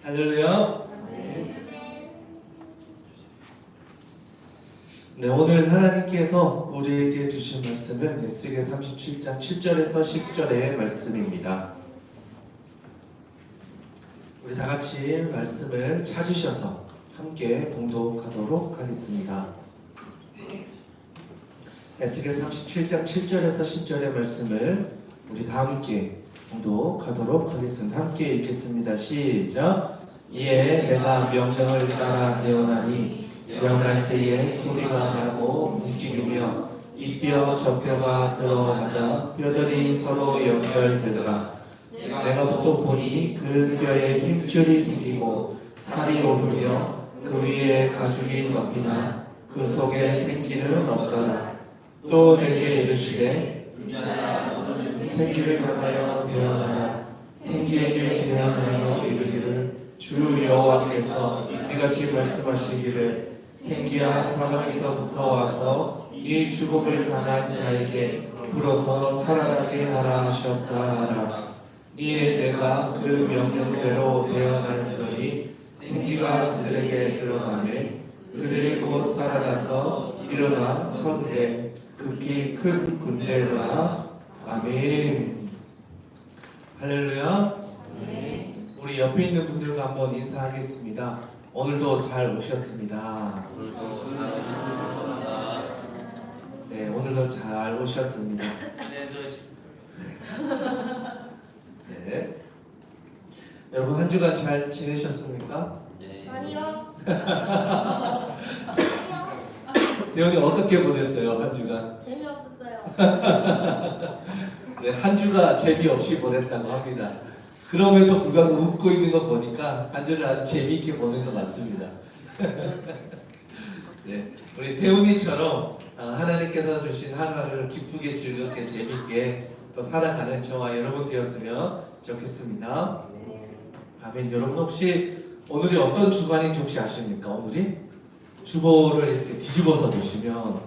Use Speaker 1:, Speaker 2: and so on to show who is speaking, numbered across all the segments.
Speaker 1: 할렐루야. 네, 오늘 하나님께서 우리에게 주신 말씀은 에스겔 37장 7절에서 10절의 말씀입니다. 우리 다 같이 말씀을 찾으셔서 함께 봉독하도록 하겠습니다. 에스겔 37장 7절에서 10절의 말씀을 우리 다 함께 봉독하도록 하겠습니다. 함께 읽겠습니다. 시작. 이에 내가 명령을 따라 내어나니 명할 때에 소리가 나고 움직이며 이 뼈 저 뼈가 들어가자 뼈들이 서로 연결되더라. 내가 또 보니 그 뼈에 힘줄이 생기고 살이 오르며 그 위에 가죽이 덮이나 그 속에 생기는 없더라. 또 내게 이르시되 생기를 향하여 대언하라. 생기에게 대언하여 이르기를 주 여호와께서 이같이 말씀하시기를 생기야 사방에서부터 와서 이 죽음을 당한 자에게 불어서 살아나게 하라 하셨다 하라. 이에 내가 그 명령대로 대언하였더니 생기가 그들에게 들어가매 그들이 곧 살아나서 일어나 선대 극히 큰 군대더라. 아멘. 할렐루야. 우리 옆에 있는 분들과 한번 인사하겠습니다. 오늘도 잘 오셨습니다. 네, 오늘도 잘 오셨습니다. 네. 여러분 한 주간 잘 지내셨습니까?
Speaker 2: 아니요.
Speaker 1: 대현이 어떻게 보냈어요? 한 주간?
Speaker 2: 재미없었어요.
Speaker 1: 네, 한 주가 재미없이 보냈다고 합니다. 그럼에도 불구하고 웃고 있는 거 보니까 한 주를 아주 재미있게 보낸 것 같습니다. 네, 우리 대훈이처럼 하나님께서 주신 하루하루를 기쁘게 즐겁게 재미있게 또 살아가는 저와 여러분 되었으면 좋겠습니다. 아멘. 여러분 혹시 오늘이 어떤 주간인지 혹시 아십니까? 오늘이 주보를 이렇게 뒤집어서 보시면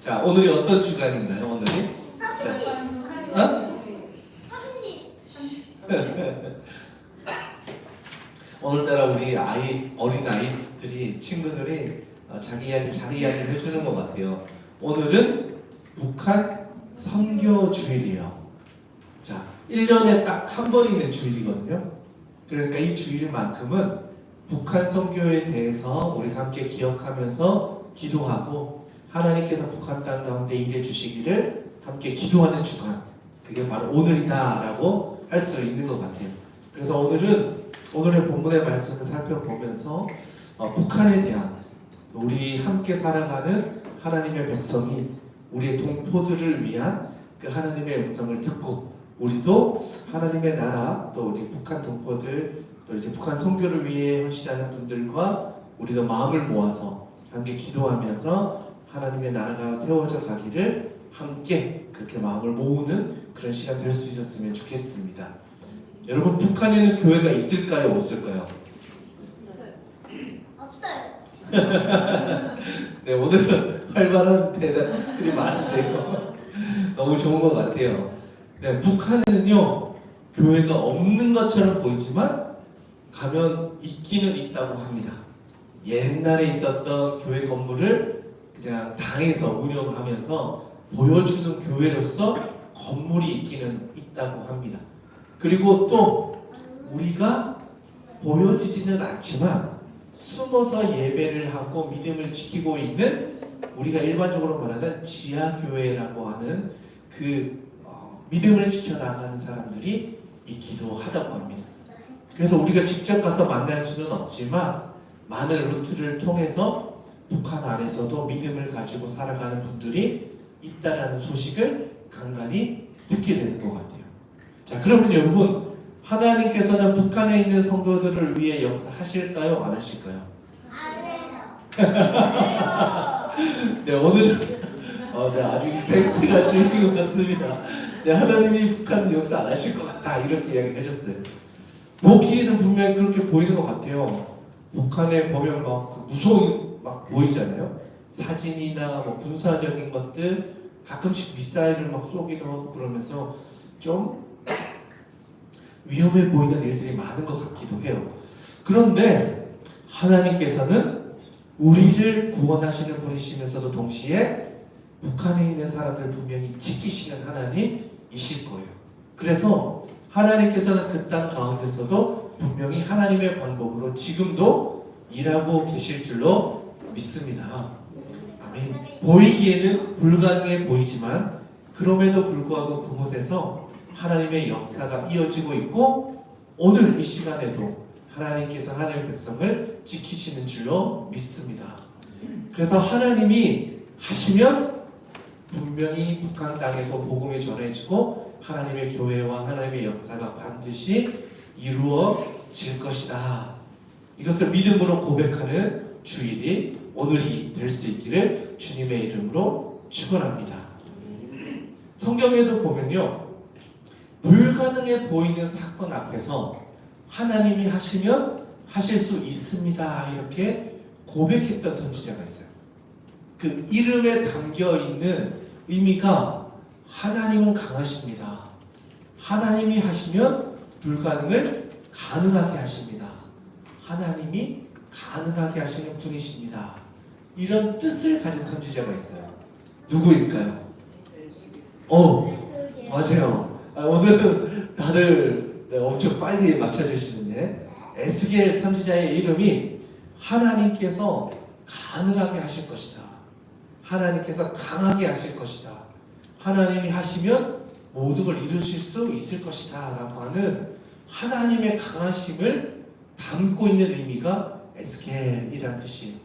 Speaker 1: 자, 오늘이 어떤 주간인가요? 오늘이? 어? 오늘따라 우리 어린 아이들이 친구들이 자기 이야기를 해주는 것 같아요. 오늘은 북한 선교 주일이에요. 자, 1년에 딱 한 번 있는 주일이거든요. 그러니까 이 주일만큼은 북한 선교에 대해서 우리 함께 기억하면서 기도하고 하나님께서 북한 땅 가운데 일해 주시기를 함께 기도하는 주간, 그게 바로 오늘이다라고 할 수 있는 것 같아요. 그래서 오늘의 본문의 말씀을 살펴보면서 북한에 대한 우리 함께 살아가는 하나님의 백성이 우리의 동포들을 위한 그 하나님의 음성을 듣고 우리도 하나님의 나라 또 우리 북한 동포들 또 이제 북한 선교를 위해 헌신하는 분들과 우리도 마음을 모아서 함께 기도하면서 하나님의 나라가 세워져 가기를 함께 그렇게 마음을 모으는 그런 시간 될 수 있었으면 좋겠습니다. 여러분 북한에는 교회가 있을까요? 없을까요?
Speaker 2: 없어요.
Speaker 1: 네, 오늘은 활발한 대답들이 많은데요. 너무 좋은 것 같아요. 네, 북한에는요 교회가 없는 것처럼 보이지만 가면 있기는 있다고 합니다. 옛날에 있었던 교회 건물을 그냥 당에서 운영하면서 보여주는 교회로서 건물이 있기는 있다고 합니다. 그리고 또 우리가 보여지지는 않지만 숨어서 예배를 하고 믿음을 지키고 있는 우리가 일반적으로 말하는 지하교회라고 하는 그 믿음을 지켜나가는 사람들이 있기도 하다고 합니다. 그래서 우리가 직접 가서 만날 수는 없지만 많은 루트를 통해서 북한 안에서도 믿음을 가지고 살아가는 분들이 있다라는 소식을 간간히 듣게 되는 것 같아요. 자, 그러면 여러분 하나님께서는 북한에 있는 성도들을 위해 역사하실까요? 안 하실까요?
Speaker 2: 안 해요.
Speaker 1: 네, 오늘은 네, 아주 생피가 주인 것 같습니다. 네, 하나님이 북한 역사 안 하실 것 같다 이렇게 이야기를 해줬어요. 보기에는 분명히 그렇게 보이는 것 같아요. 북한에 보면 막 무서운 막 보이잖아요. 사진이나 뭐 군사적인 것들 가끔씩 미사일을 막 쏘기도 하고 그러면서 좀 위험해 보이는 일들이 많은 것 같기도 해요. 그런데 하나님께서는 우리를 구원하시는 분이시면서도 동시에 북한에 있는 사람들 분명히 지키시는 하나님이실 거예요. 그래서 하나님께서는 그 땅 가운데서도 분명히 하나님의 방법으로 지금도 일하고 계실 줄로 믿습니다. 아멘. 보이기에는 불가능해 보이지만 그럼에도 불구하고 그곳에서 하나님의 역사가 이어지고 있고 오늘 이 시간에도 하나님께서 하나님의 백성을 지키시는 줄로 믿습니다. 그래서 하나님이 하시면 분명히 북한 땅에도 복음이 전해지고 하나님의 교회와 하나님의 역사가 반드시 이루어질 것이다. 이것을 믿음으로 고백하는 주일이 오늘이 될 수 있기를 주님의 이름으로 축원합니다. 성경에도 보면요, 불가능해 보이는 사건 앞에서 하나님이 하시면 하실 수 있습니다 이렇게 고백했던 선지자가 있어요. 그 이름에 담겨 있는 의미가 하나님은 강하십니다. 하나님이 하시면 불가능을 가능하게 하십니다. 하나님이 가능하게 하시는 분이십니다. 이런 뜻을 가진 선지자가 있어요. 누구일까요? 맞아요. 오늘은 다들 엄청 빨리 맞춰주시는데 에스겔 선지자의 이름이 하나님께서 가능하게 하실 것이다. 하나님께서 강하게 하실 것이다. 하나님이 하시면 모든 걸 이루실 수 있을 것이다 라고 하는 하나님의 강하심을 담고 있는 의미가 에스겔이라는 뜻이에요.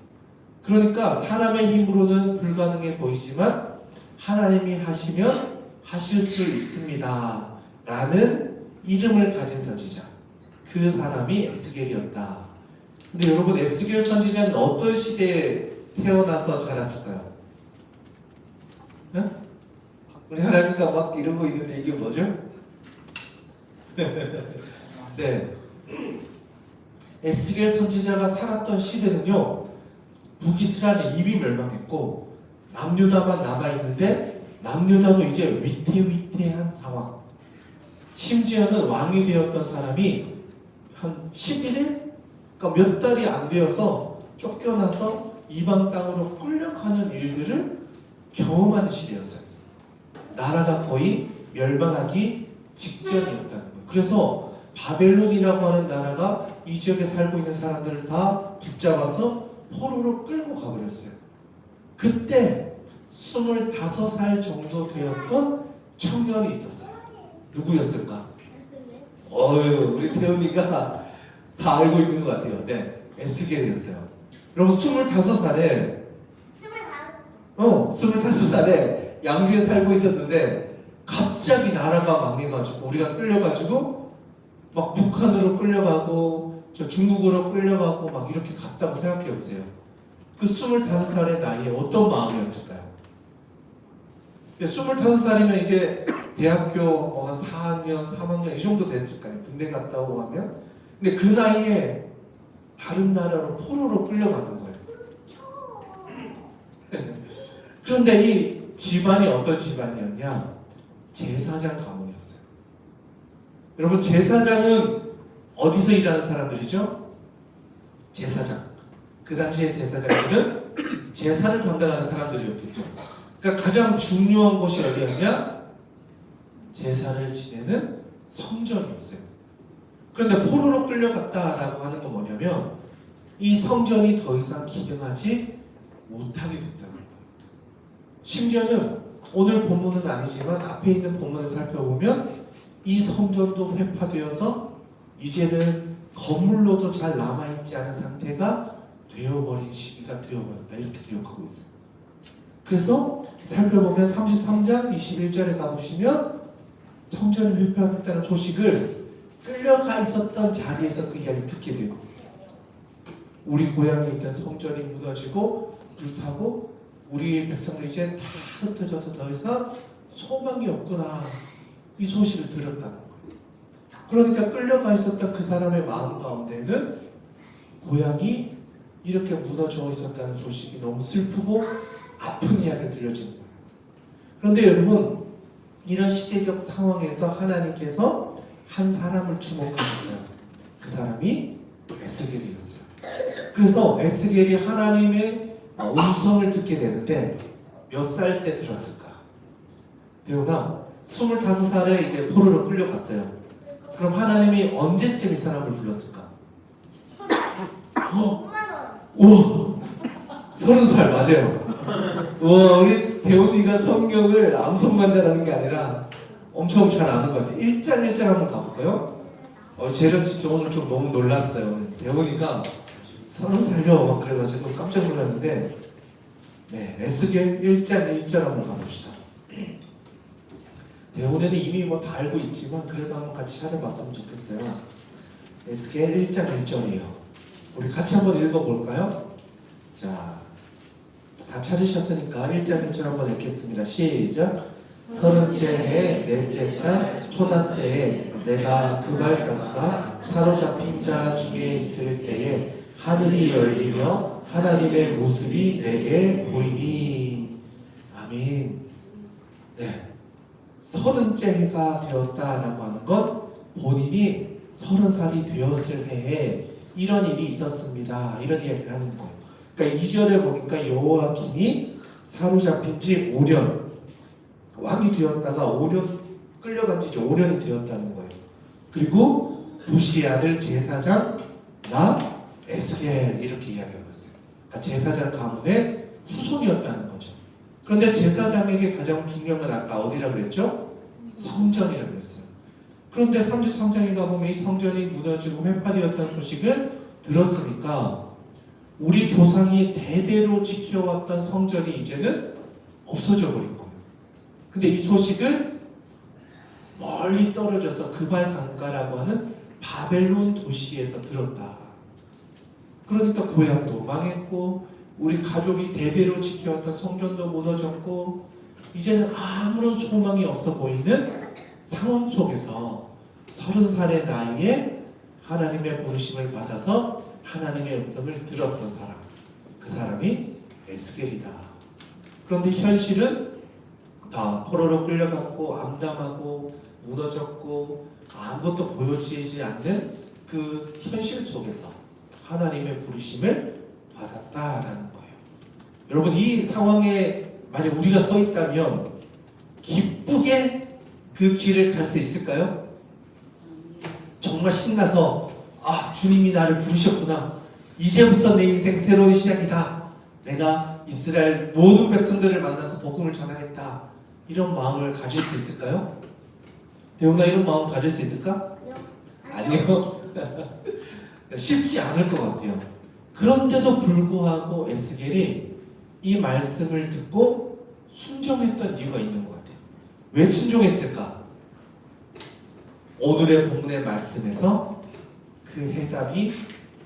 Speaker 1: 그러니까 사람의 힘으로는 불가능해 보이지만 하나님이 하시면 하실 수 있습니다 라는 이름을 가진 선지자, 그 사람이 에스겔이었다. 근데 여러분, 에스겔 선지자는 어떤 시대에 태어나서 자랐을까요? 네? 우리 하나님과 막 이러고 있는데 이게 뭐죠? 네, 에스겔 선지자가 살았던 시대는요, 북이스라엘이 이미 멸망했고 남유다만 남아있는데 남유다도 이제 위태위태한 상황. 심지어는 왕이 되었던 사람이 한 11일? 그러니까 몇 달이 안 되어서 쫓겨나서 이방 땅으로 끌려가는 일들을 경험하는 시대였어요. 나라가 거의 멸망하기 직전이었다는 거예요. 그래서 바벨론이라고 하는 나라가 이 지역에 살고 있는 사람들을 다 붙잡아서 포로로 끌고 가버렸어요. 그때 25살 정도 되었던 청년이 있었어요. 누구였을까? 우리 태훈이가 다 알고 있는 것 같아요. 네, 에스겔이었어요. 여러분, 25살에 25살에 양주에 살고 있었는데 갑자기 나라가 망해가지고 우리가 끌려가지고 막 북한으로 끌려가고 저 중국으로 끌려가고 막 이렇게 갔다고 생각해 보세요. 그 25살의 나이에 어떤 마음이었을까요? 25살이면 이제 대학교 한 4학년, 3학년 이 정도 됐을까요? 군대 갔다 오고 하면. 근데 그 나이에 다른 나라로 포로로 끌려가는 거예요. 그런데 이 집안이 어떤 집안이었냐? 제사장 가문이었어요. 여러분, 제사장은 어디서 일하는 사람들이죠? 제사장. 그 당시에 제사장들은 제사를 감당하는 사람들이었겠죠. 그러니까 가장 중요한 곳이 어디였냐? 제사를 지내는 성전이었어요. 그런데 포로로 끌려갔다라고 하는 건 뭐냐면 이 성전이 더 이상 기능하지 못하게 됐다는 거예요. 심지어는 오늘 본문은 아니지만 앞에 있는 본문을 살펴보면 이 성전도 회파되어서 이제는 건물로도 잘 남아있지 않은 상태가 되어버린 시기가 되어버렸다, 이렇게 기록하고 있어요. 그래서 살펴보면 33장 21절에 가보시면 성전이 회파됐다는 소식을 끌려가 있었던 자리에서 그 이야기를 듣게 돼요. 우리 고향에 있던 성전이 무너지고 불타고 우리 백성들이 이제 다 흩어져서 더 이상 소망이 없구나, 이 소식을 들었다는 거예요. 그러니까 끌려가 있었던 그 사람의 마음 가운데는 고향이 이렇게 무너져 있었다는 소식이 너무 슬프고 아픈 이야기가 들려지는 거예요. 그런데 여러분, 이런 시대적 상황에서 하나님께서 한 사람을 주목하셨어요. 그 사람이 에스겔이었어요. 그래서 에스겔이 하나님의 음성을 듣게 되는데 몇 살 때 들었을까? 배우나 25살에 이제 포로로 끌려갔어요. 그럼 하나님이 언제쯤 이 사람을 불렀을까?
Speaker 2: 5만 원.
Speaker 1: 우와! 30살 맞아요. 우와, 우리 대훈이가 성경을 암송만 잘하는 게 아니라 엄청 잘 아는 것 같아요. 1장 1장 한번 가볼까요? 제가 진짜 오늘 좀 너무 놀랐어요. 대훈이가 30살요 그래가지고 깜짝 놀랐는데, 네, 에스겔 1장 1절 한번 가봅시다. 대훈이는 이미 뭐 다 알고 있지만 그래도 한번 같이 찾아봤으면 좋겠어요. 에스겔 1장 1절이에요. 우리 같이 한번 읽어볼까요? 자, 다 찾으셨으니까 1장 1절 한번 읽겠습니다. 시작. 30째 해 넷째 달 초다새에 내가 그발강가 사로잡힌 자 중에 있을 때에 하늘이 열리며 하나님의 모습이 내게 보이니. 아멘. 네. 30째 해가 되었다라고 하는 건 본인이 30살이 되었을 해에 이런 일이 있었습니다. 이런 이야기를 하는 거예요. 그러니까 2절에 보니까 여호와김이 사로잡힌 지 5년, 왕이 되었다가 5년 끌려간 지 5년이 되었다는 거예요. 그리고 부시 아들 제사장 나 에스겔 이렇게 이야기하고 있어요. 그러니까 제사장 가문의 후손이었다는 거죠. 그런데 제사장에게 가장 중요한 건 아까 어디라고 그랬죠? 성전이라고 그랬어요. 그런데 33장에 가보면 이 성전이 무너지고 회파되었다는 소식을 들었으니까 우리 조상이 대대로 지켜왔던 성전이 이제는 없어져 버린 거예요. 근데 이 소식을 멀리 떨어져서 그발강가라고 하는 바벨론 도시에서 들었다. 그러니까 고향도 망했고 우리 가족이 대대로 지켜왔던 성전도 무너졌고 이제는 아무런 소망이 없어 보이는 상황 속에서 30살의 나이에 하나님의 부르심을 받아서 하나님의 음성을 들었던 사람, 그 사람이 에스겔이다. 그런데 현실은 다 포로로 끌려갔고 암담하고 무너졌고 아무것도 보여지지 않는 그 현실 속에서 하나님의 부르심을 받았다라는 거예요. 여러분, 이 상황에 만약 우리가 서 있다면 기쁘게 그 길을 갈 수 있을까요? 정말 신나서 주님이 나를 부르셨구나. 이제부터 내 인생 새로운 시작이다. 내가 이스라엘 모든 백성들을 만나서 복음을 전하겠다. 이런 마음을 가질 수 있을까요? 대훈아, 이런 마음 가질 수 있을까? 아니요. 쉽지 않을 것 같아요. 그런데도 불구하고 에스겔이 이 말씀을 듣고 순종했던 이유가 있는 것 같아요. 왜 순종했을까? 오늘의 본문의 말씀에서 그 해답이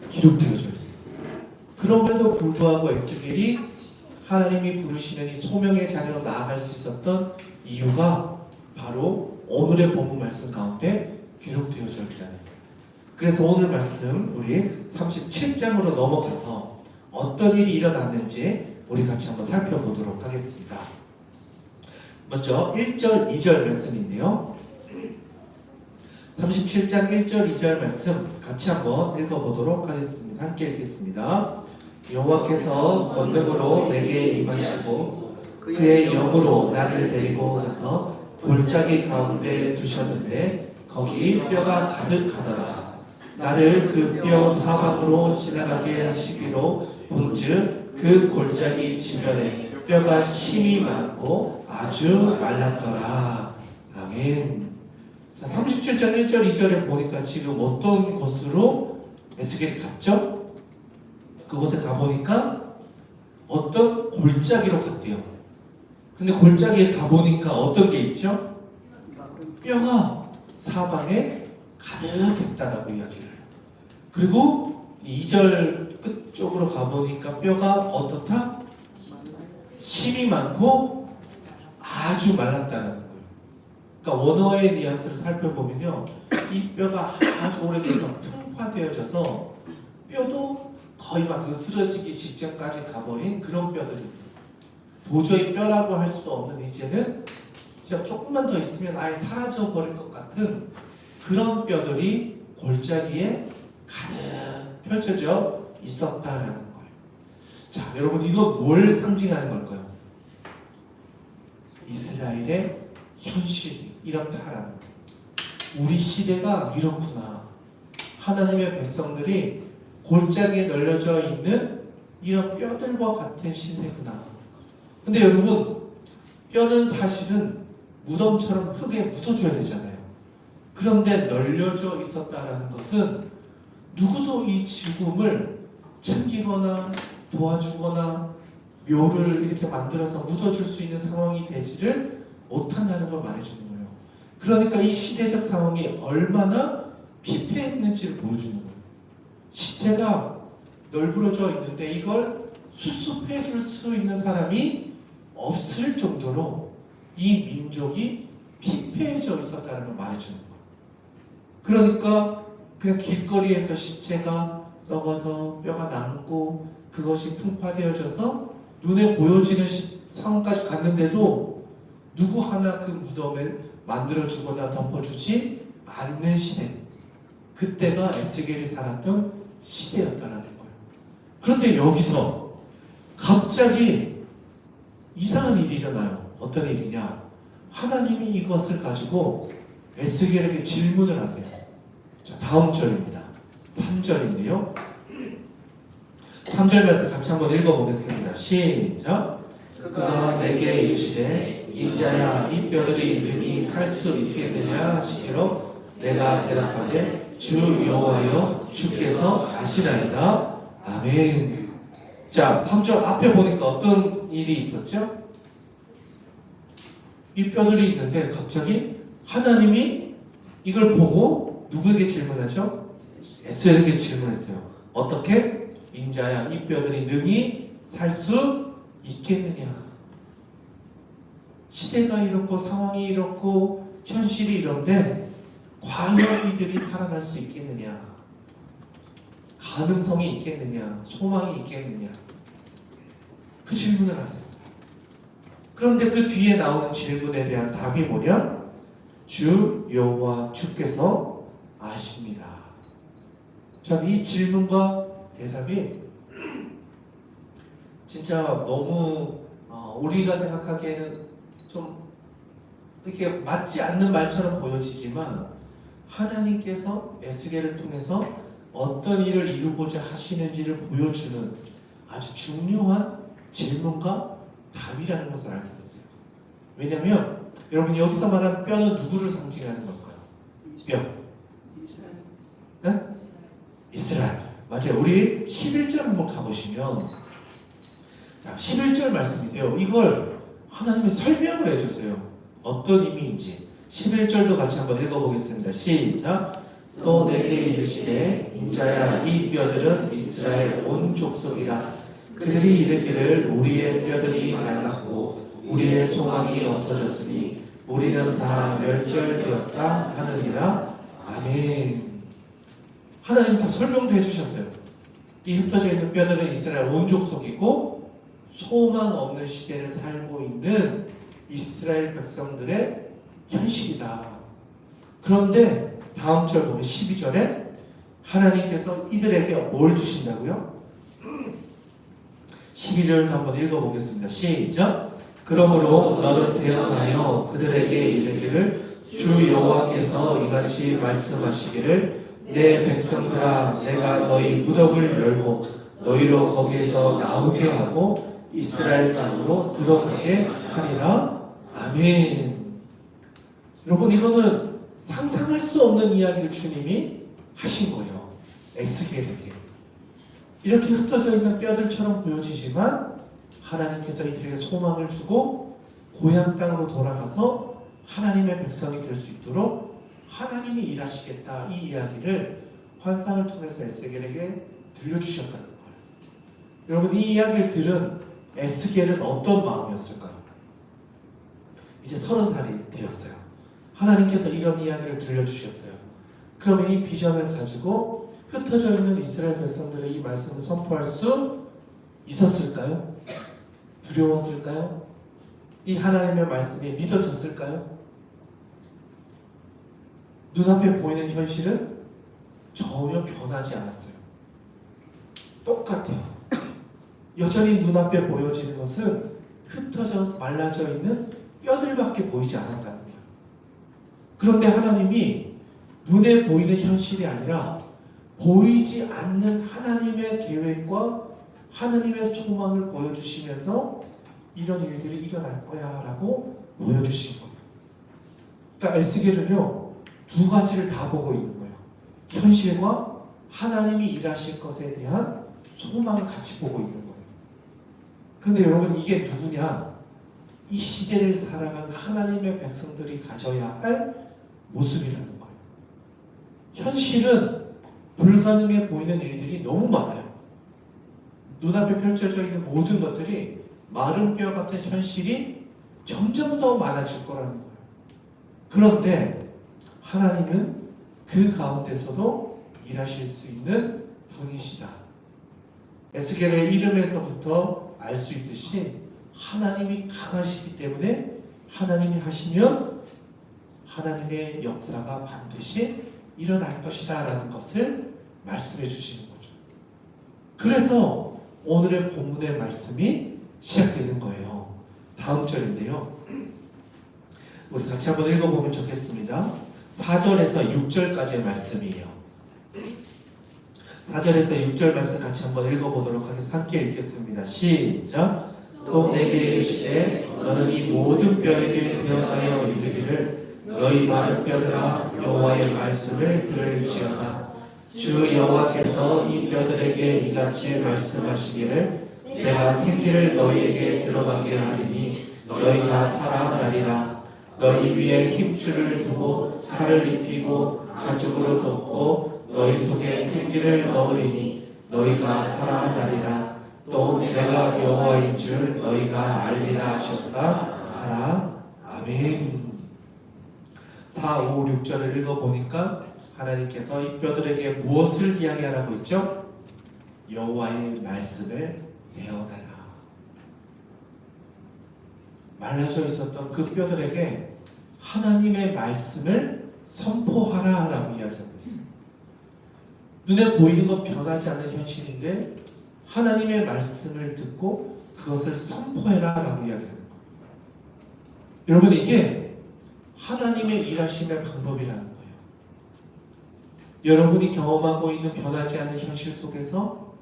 Speaker 1: 기록되어져 있어요. 그럼에도 불구하고 에스겔이 하나님이 부르시는 이 소명의 자리로 나아갈 수 있었던 이유가 바로 오늘의 본문 말씀 가운데 기록되어져 있다는 거예요. 그래서 오늘 말씀 우리 37장으로 넘어가서 어떤 일이 일어났는지 우리 같이 한번 살펴보도록 하겠습니다. 먼저 1절, 2절 말씀인데요. 37장 1절, 2절 말씀 같이 한번 읽어보도록 하겠습니다. 함께 읽겠습니다. 여호와께서 권능으로 내게 임하시고 그의 영으로 나를 데리고 가서 골짜기 가운데 두셨는데 거기 뼈가 가득하더라. 나를 그 뼈 사방으로 지나가게 하시기로 본즉 그 골짜기 지면에 뼈가 심이 많고 아주 말랐더라. 아멘. 자, 37장 1절 2절에 보니까 지금 어떤 곳으로 에스겔이 갔죠? 그곳에 가보니까 어떤 골짜기로 갔대요. 근데 골짜기에 가보니까 어떤 게 있죠? 뼈가 사방에 가득했다라고 이야기를 해요. 그리고 2절 끝쪽으로 가보니까 뼈가 어떻다? 심이 많고 아주 말랐다는 거예요. 그러니까 원어의 뉘앙스를 살펴보면요, 이 뼈가 아주 오래돼서 풍파되어져서 뼈도 거의 막 으스러지기 직전까지 가버린 그런 뼈들입니다. 도저히 뼈라고 할 수도 없는, 이제는 진짜 조금만 더 있으면 아예 사라져 버릴 것 같은 그런 뼈들이 골짜기에 가득 펼쳐져 있었다라는 거예요. 자, 여러분 이거 뭘 상징하는 걸까요? 이스라엘의 현실이 이렇다라는 거예요. 우리 시대가 이렇구나. 하나님의 백성들이 골짜기에 널려져 있는 이런 뼈들과 같은 시세구나. 근데 여러분, 뼈는 사실은 무덤처럼 흙에 묻어줘야 되잖아요. 그런데 널려져 있었다라는 것은 누구도 이 죽음을 챙기거나 도와주거나 묘를 이렇게 만들어서 묻어줄 수 있는 상황이 되지를 못한다는 걸 말해주는 거예요. 그러니까 이 시대적 상황이 얼마나 피폐했는지를 보여주는 거예요. 시체가 널브러져 있는데 이걸 수습해 줄 수 있는 사람이 없을 정도로 이 민족이 피폐해져 있었다는 걸 말해주는 거예요. 그러니까 그냥 길거리에서 시체가 썩어서 뼈가 남고 그것이 풍파되어져서 눈에 보여지는 상황까지 갔는데도 누구 하나 그 무덤을 만들어주거나 덮어주지 않는 시대. 그때가 에스겔이 살았던 시대였다는 거예요. 그런데 여기서 갑자기 이상한 일이 일어나요. 어떤 일이냐? 하나님이 이것을 가지고 에스겔에게 질문을 하세요. 자, 다음 절입니다. 3절인데요. 3절 말씀 같이 한번 읽어보겠습니다. 시작. 그가 내게 이르시되 인자야 이 뼈들이 능히 살 수 있겠느냐 하시기로 내가 대답하되 주 여호와여 주께서 아시나이다. 아멘. 자, 3절 앞에 보니까 어떤 일이 있었죠? 이 뼈들이 있는데 갑자기 하나님이 이걸 보고 누구에게 질문하죠? 에스겔에게 질문했어요. 어떻게? 인자야 이 뼈들이 능히 살 수 있겠느냐. 시대가 이렇고 상황이 이렇고 현실이 이런데 과연 이들이 살아날 수 있겠느냐? 가능성이 있겠느냐? 소망이 있겠느냐? 그 질문을 하세요. 그런데 그 뒤에 나오는 질문에 대한 답이 뭐냐? 주 여호와 주께서 아십니다. 전 이 질문과 대답이 진짜 너무 우리가 생각하기에는 좀 이렇게 맞지 않는 말처럼 보여지지만 하나님께서 에스겔을 통해서 어떤 일을 이루고자 하시는지를 보여주는 아주 중요한 질문과 답이라는 것을 알게 됐어요. 왜냐하면 여러분 여기서 말하는 뼈는 누구를 상징하는 걸까요? 뼈. 네? 이스라엘. 맞아요. 우리 11절 한번 가보시면 자 11절 말씀인데요. 이걸 하나님이 설명을 해줬어요. 어떤 의미인지 11절도 같이 한번 읽어보겠습니다. 시작. 또 내게 이르시되 인자야 이 뼈들은 이스라엘 온 족속이라. 그들이 이르기를 우리의 뼈들이 낡았고 우리의 소망이 없어졌으니 우리는 다 멸절되었다 하느니라. 아멘. 하나님 다 설명도 해주셨어요. 이 흩어져 있는 뼈들은 이스라엘 온 족속이고 소망 없는 시대를 살고 있는 이스라엘 백성들의 현실이다. 그런데 다음 절 보면 12절에 하나님께서 이들에게 뭘 주신다고요? 12절 한번 읽어보겠습니다. 시작. 그러므로 너는 대언하여 그들에게 이르기를 주 여호와께서 이같이 말씀하시기를 내 백성들아 내가 너희 무덤을 열고 너희로 거기에서 나오게 하고 이스라엘 땅으로 들어가게 하리라. 아멘. 여러분 이거는 상상할 수 없는 이야기를 주님이 하신 거예요. 에스겔에게. 이렇게 흩어져 있는 뼈들처럼 보여지지만 하나님께서 이들에게 소망을 주고 고향 땅으로 돌아가서 하나님의 백성이 될 수 있도록 하나님이 일하시겠다. 이 이야기를 환상을 통해서 에스겔에게 들려주셨다는 거예요. 여러분 이 이야기를 들은 에스겔은 어떤 마음이었을까요? 이제 30살이 되었어요. 하나님께서 이런 이야기를 들려주셨어요. 그러면 이 비전을 가지고 흩어져 있는 이스라엘 백성들의 이 말씀을 선포할 수 있었을까요? 두려웠을까요? 이 하나님의 말씀이 믿어졌을까요? 눈앞에 보이는 현실은 전혀 변하지 않았어요. 똑같아요. 여전히 눈앞에 보여지는 것은 흩어져 말라져 있는 뼈들밖에 보이지 않았다는 거예요. 그런데 하나님이 눈에 보이는 현실이 아니라 보이지 않는 하나님의 계획과 하나님의 소망을 보여주시면서 이런 일들이 일어날 거야 라고 보여주신 거예요. 그러니까 에스겔은요, 두 가지를 다 보고 있는 거예요. 현실과 하나님이 일하실 것에 대한 소망을 같이 보고 있는 거예요. 그런데 여러분, 이게 누구냐? 이 시대를 살아가는 하나님의 백성들이 가져야 할 모습이라는 거예요. 현실은 불가능해 보이는 일들이 너무 많아요. 눈앞에 펼쳐져 있는 모든 것들이 마른 뼈 같은 현실이 점점 더 많아질 거라는 거예요. 그런데 하나님은 그 가운데서도 일하실 수 있는 분이시다. 에스겔의 이름에서부터 알 수 있듯이 하나님이 강하시기 때문에 하나님이 하시면 하나님의 역사가 반드시 일어날 것이다 라는 것을 말씀해 주시는 거죠. 그래서 오늘의 본문의 말씀이 시작되는 거예요. 다음 절인데요, 우리 같이 한번 읽어보면 좋겠습니다. 4절에서 6절까지의 말씀이에요. 4절에서 6절 말씀 같이 한번 읽어보도록 하겠습니다. 함께 읽겠습니다. 시작. 또 내게 이르시되 너는 이 모든 뼈에게 대언하여 이르기를 너희 마른 뼈들아 여호와의 말씀을 들을지어다. 주 여호와께서 이 뼈들에게 이같이 말씀하시기를 내가 생기를 너희에게 들어가게 하리니 너희가 살아나리라. 너희 위에 힘줄을 두고 살을 입히고 가죽으로 덮고 너희 속에 생기를 넣으리니 너희가 살아나리라. 또 내가 여호와인 줄 너희가 알리라 하셨다 하라. 아멘. 4, 5, 6절을 읽어보니까 하나님께서 이 뼈들에게 무엇을 이야기하라고 했죠? 여호와의 말씀을 대언하라. 말라져 있었던 그 뼈들에게 하나님의 말씀을 선포하라 라고 이야기하고 있어요. 눈에 보이는 건 변하지 않는 현실인데 하나님의 말씀을 듣고 그것을 선포해라 라고 이야기하는 거예요. 여러분, 이게 하나님의 일하심의 방법이라는 거예요. 여러분이 경험하고 있는 변하지 않는 현실 속에서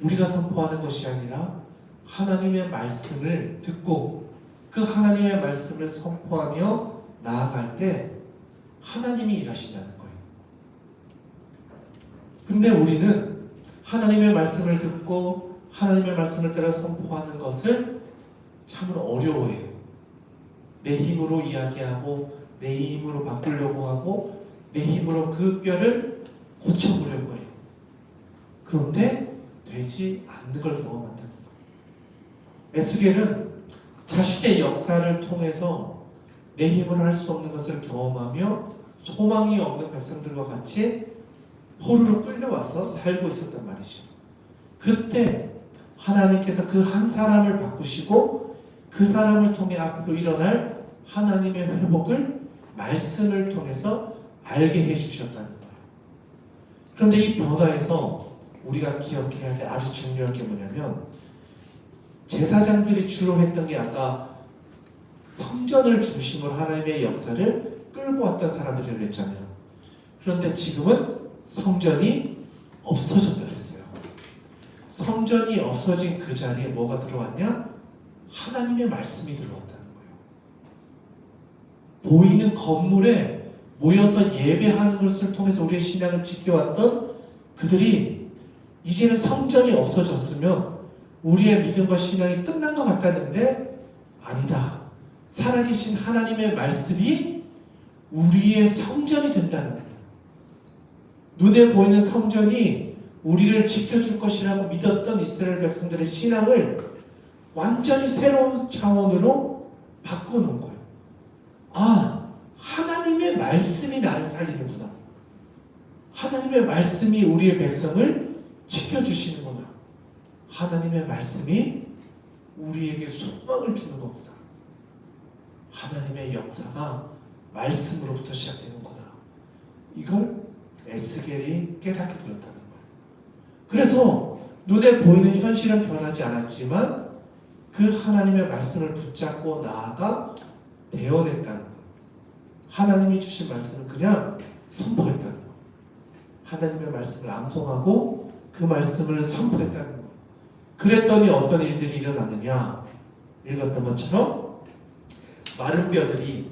Speaker 1: 우리가 선포하는 것이 아니라 하나님의 말씀을 듣고 그 하나님의 말씀을 선포하며 나아갈 때 하나님이 일하신다는 거예요. 근데 우리는 하나님의 말씀을 듣고 하나님의 말씀을 따라 선포하는 것을 참으로 어려워해요. 내 힘으로 이야기하고 내 힘으로 바꾸려고 하고 내 힘으로 그 뼈를 고쳐보려고 해요. 그런데 되지 않는 걸 경험한다는 거예요. 에스겔은 자신의 역사를 통해서 내 힘으로 할 수 없는 것을 경험하며 소망이 없는 백성들과 같이 포로로 끌려와서 살고 있었단 말이죠. 그때 하나님께서 그 한 사람을 바꾸시고 그 사람을 통해 앞으로 일어날 하나님의 회복을 말씀을 통해서 알게 해주셨다는 거예요. 그런데 이 변화에서 우리가 기억해야 될 아주 중요한 게 뭐냐면, 제사장들이 주로 했던 게 아까 성전을 중심으로 하나님의 역사를 끌고 왔던 사람들이라고 했잖아요. 그런데 지금은 성전이 없어졌다 그랬어요. 성전이 없어진 그 자리에 뭐가 들어왔냐? 하나님의 말씀이 들어왔다는 거예요. 보이는 건물에 모여서 예배하는 것을 통해서 우리의 신앙을 지켜왔던 그들이 이제는 성전이 없어졌으면 우리의 믿음과 신앙이 끝난 것 같다는데 아니다. 살아계신 하나님의 말씀이 우리의 성전이 된다는 거예요. 눈에 보이는 성전이 우리를 지켜줄 것이라고 믿었던 이스라엘 백성들의 신앙을 완전히 새로운 차원으로 바꿔놓은 거예요. 아, 하나님의 말씀이 나를 살리는구나. 하나님의 말씀이 우리의 백성을 지켜주시는구나. 하나님의 말씀이 우리에게 소망을 주는 거구나. 하나님의 역사가 말씀으로부터 시작되는구나. 이걸 에스겔이 깨닫게 되었다는 거예요. 그래서 눈에 보이는 현실은 변하지 않았지만 그 하나님의 말씀을 붙잡고 나아가 대언했다는 거예요. 하나님이 주신 말씀을 그냥 선포했다는 거예요. 하나님의 말씀을 암송하고 그 말씀을 선포했다는 거예요. 그랬더니 어떤 일들이 일어났느냐? 읽었던 것처럼 마른 뼈들이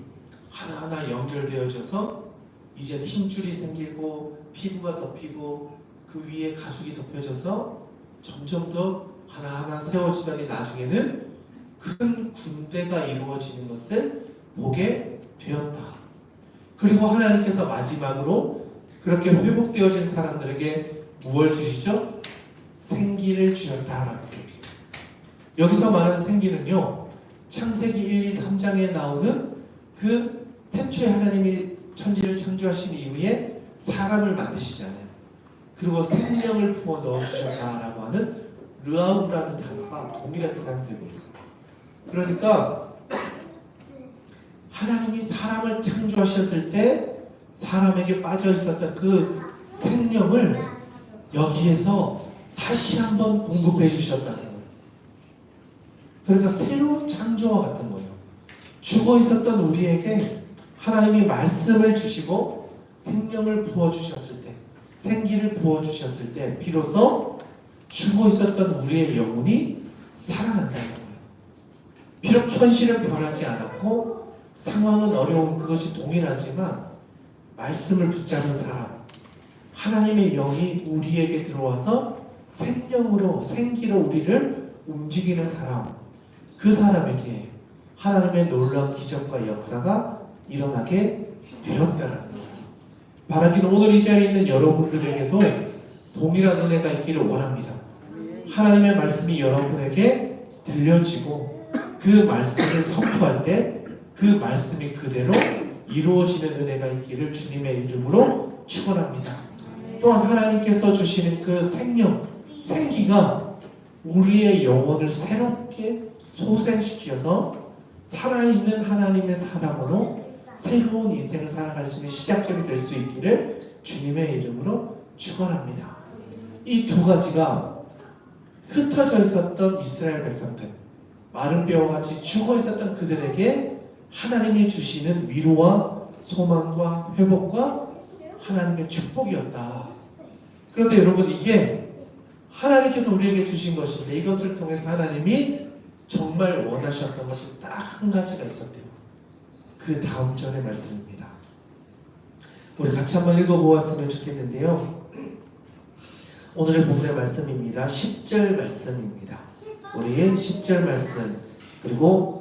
Speaker 1: 하나하나 연결되어져서 이제 힘줄이 생기고 피부가 덮이고 그 위에 가죽이 덮여져서 점점 더 하나하나 세워지더니 나중에는 큰 군대가 이루어지는 것을 보게 되었다. 그리고 하나님께서 마지막으로 그렇게 회복되어진 사람들에게 무엇을 주시죠? 생기를 주셨다라고 얘기해요. 여기서 말하는 생기는요, 창세기 1, 2, 3장에 나오는 그 태초에 하나님이 천지를 창조하신 이후에 사람을 만드시잖아요. 그리고 생명을 부어 넣어주셨다라고 하는 르아우라는 단어가 동일하게 사용되고 있어요. 그러니까 하나님이 사람을 창조하셨을 때 사람에게 빠져 있었던 그 생명을 여기에서 다시 한번 공급해 주셨다는 거예요. 그러니까 새로운 창조와 같은 거예요. 죽어 있었던 우리에게 하나님이 말씀을 주시고 생명을 부어 주셨을 때, 생기를 부어 주셨을 때 비로소 죽어 있었던 우리의 영혼이 살아난다는 거예요. 비록 현실은 변하지 않았고 상황은 어려운 그것이 동일하지만 말씀을 붙잡은 사람, 하나님의 영이 우리에게 들어와서 생명으로, 생기로 우리를 움직이는 사람, 그 사람에게 하나님의 놀라운 기적과 역사가 일어나게 되었다는 거예요. 바라기는 오늘 이 자리에 있는 여러분들에게도 동일한 은혜가 있기를 원합니다. 하나님의 말씀이 여러분에게 들려지고 그 말씀을 선포할 때 그 말씀이 그대로 이루어지는 은혜가 있기를 주님의 이름으로 축원합니다. 또한 하나님께서 주시는 그 생명, 생기가 우리의 영혼을 새롭게 소생시켜서 살아있는 하나님의 사람으로 새로운 인생을 살아갈 수 있는 시작점이 될 수 있기를 주님의 이름으로 축원합니다. 이 두 가지가 흩어져 있었던 이스라엘 백성들, 마른 뼈와 같이 죽어 있었던 그들에게 하나님이 주시는 위로와 소망과 회복과 하나님의 축복이었다. 그런데 여러분, 이게 하나님께서 우리에게 주신 것인데 이것을 통해서 하나님이 정말 원하셨던 것이 딱 한 가지가 있었대요. 그 다음 절의 말씀입니다. 우리 같이 한번 읽어보았으면 좋겠는데요. 오늘의 본문의 말씀입니다. 10절 말씀입니다. 우리의 10절 말씀, 그리고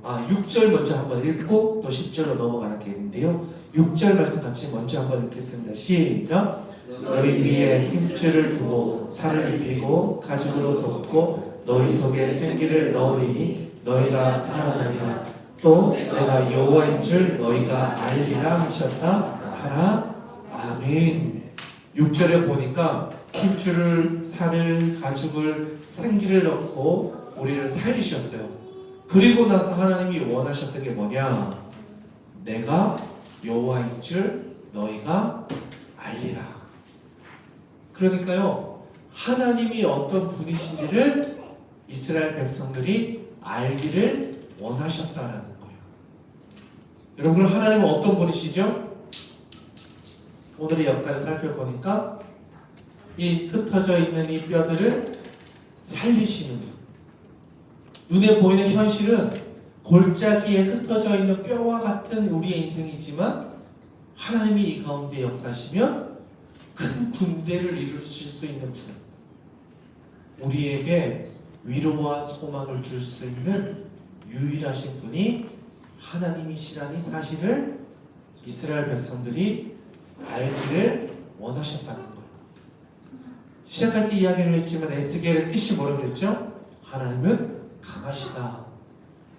Speaker 1: 6절 먼저 한번 읽고 또 10절로 넘어가는 계획인데요. 6절 말씀 같이 먼저 한번 읽겠습니다. 시작. 너희 위에 힘줄을 두고 살을 입히고 가죽으로 덮고 너희 속에 생기를 넣으리니 너희가 살아나리라. 또 내가 여호와인 줄 너희가 알리라 하셨다 하라. 아멘. 6절에 보니까 힘줄을, 살을, 가죽을, 생기를 넣고 우리를 살리셨어요. 그리고 나서 하나님이 원하셨던 게 뭐냐? 내가 여호와인 줄 너희가 알리라. 그러니까요, 하나님이 어떤 분이신지를 이스라엘 백성들이 알기를 원하셨다라는 거예요. 여러분, 하나님은 어떤 분이시죠? 오늘의 역사를 살펴보니까 이 흩어져 있는 이 뼈들을 살리시는 분. 눈에 보이는 현실은 골짜기에 흩어져 있는 뼈와 같은 우리의 인생이지만 하나님이 이 가운데 역사하시면 큰 군대를 이루실 수 있는 분, 우리에게 위로와 소망을 줄 수 있는 유일하신 분이 하나님이시라는 사실을 이스라엘 백성들이 알기를 원하셨다는 거예요. 시작할 때 이야기를 했지만 에스겔의 뜻이 뭐라고 그랬죠? 하나님은 강하시다.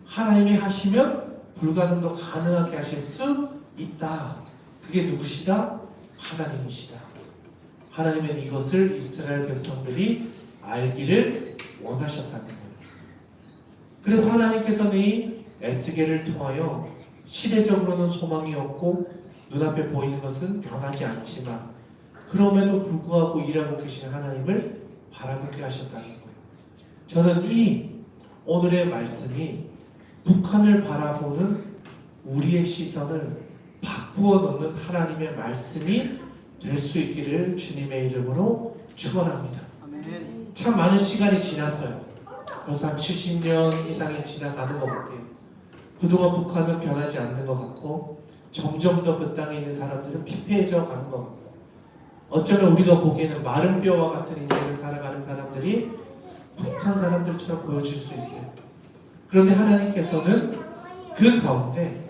Speaker 1: 하나님이 하시면 불가능도 가능하게 하실 수 있다. 그게 누구시다? 하나님이시다. 하나님은 이것을 이스라엘 백성들이 알기를 원하셨다는 거예요. 그래서 하나님께서는 이 에스겔을 통하여 시대적으로는 소망이 없고 눈앞에 보이는 것은 변하지 않지만 그럼에도 불구하고 일하고 계신 하나님을 바라보게 하셨다는 거예요. 저는 이 오늘의 말씀이 북한을 바라보는 우리의 시선을 바꾸어 놓는 하나님의 말씀이 될 수 있기를 주님의 이름으로 축원합니다.
Speaker 3: 아멘.
Speaker 1: 참 많은 시간이 지났어요. 벌써 한 70년 이상이 지나가는 것 같아요. 그동안 북한은 변하지 않는 것 같고 점점 더 그 땅에 있는 사람들은 피폐해져 가는 것 같고 어쩌면 우리가 보기에는 마른 뼈와 같은 인생을 살아가는 사람들이 북한 사람들처럼 보여질 수 있어요. 그런데 하나님께서는 그 가운데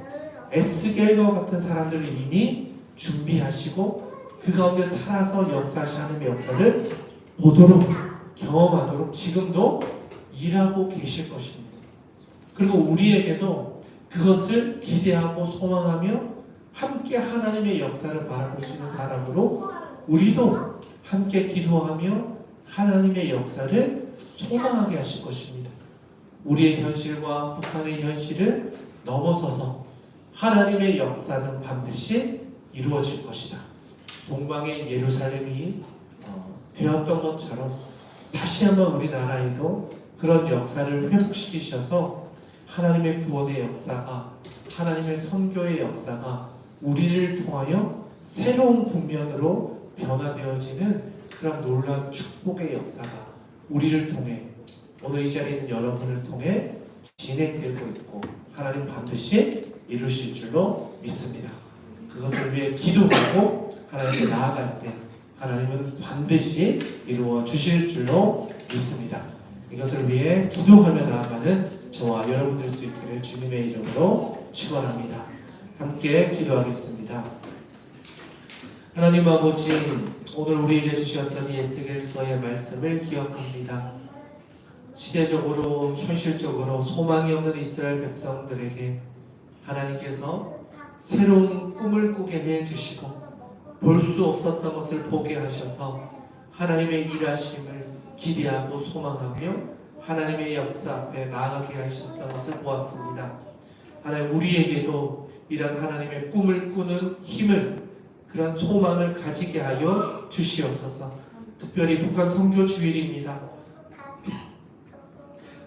Speaker 1: 에스겔과 같은 계시를 이미 준비하시고 그 가운데 살아서 역사하시는 하나님의 역사를 보도록 경험하도록 지금도 일하고 계실 것입니다. 그리고 우리에게도 그것을 기대하고 소망하며 함께 하나님의 역사를 바라볼 수 있는 사람으로 우리도 함께 기도하며 하나님의 역사를 소망하게 하실 것입니다. 우리의 현실과 북한의 현실을 넘어서서 하나님의 역사는 반드시 이루어질 것이다. 동방의 예루살렘이 되었던 것처럼 다시 한번 우리나라에도 그런 역사를 회복시키셔서 하나님의 구원의 역사가 하나님의 선교의 역사가 우리를 통하여 새로운 국면으로 변화되어지는 그런 놀라운 축복의 역사가 우리를 통해 오늘 이 자리에 있는 여러분을 통해 진행되고 있고 하나님 반드시 이루실 줄로 믿습니다. 그것을 위해 기도하고 하나님께 나아갈 때 하나님은 반드시 이루어 주실 줄로 믿습니다. 이것을 위해 기도하며 나아가는 저와 여러분 될 수 있기를 주님의 이름으로 축원합니다. 함께 기도하겠습니다. 하나님 아버지, 오늘 우리에게 주셨던 이 에스겔서의 말씀을 기억합니다. 시대적으로 현실적으로 소망이 없는 이스라엘 백성들에게 하나님께서 새로운 꿈을 꾸게 해주시고 볼 수 없었던 것을 보게 하셔서 하나님의 일하심을 기대하고 소망하며 하나님의 역사 앞에 나아가게 하셨던 것을 보았습니다. 하나님 우리에게도 이런 하나님의 꿈을 꾸는 힘을 그런 소망을 가지게 하여 주시옵소서. 특별히 북한 선교 주일입니다.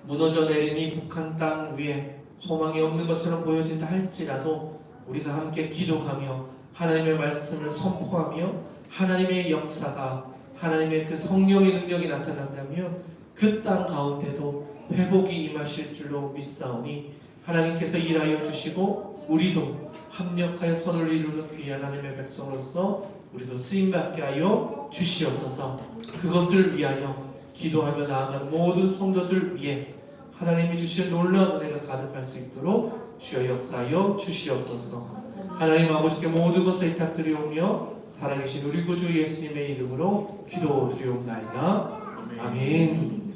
Speaker 1: 무너져 내린 이 북한 땅 위에 소망이 없는 것처럼 보여진다 할지라도 우리가 함께 기도하며 하나님의 말씀을 선포하며 하나님의 역사가 하나님의 그 성령의 능력이 나타난다면 그 땅 가운데도 회복이 임하실 줄로 믿사오니 하나님께서 일하여 주시고 우리도 합력하여 선을 이루는 귀한 하나님의 백성으로서 우리도 쓰임받게 하여 주시옵소서. 그것을 위하여 기도하며 나아가는 모든 성도들 위해 하나님이 주신 놀라운 은혜가 가득할 수 있도록 주여 역사하여 주시옵소서. 하나님 아버지께 모든 것을 부탁드리오며 살아계신 우리 구주 예수님의 이름으로 기도드리옵나이다. 아멘.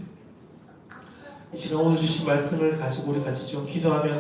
Speaker 1: 이 시간 오늘 주신 말씀을 가지고 우리 같이 좀 기도하며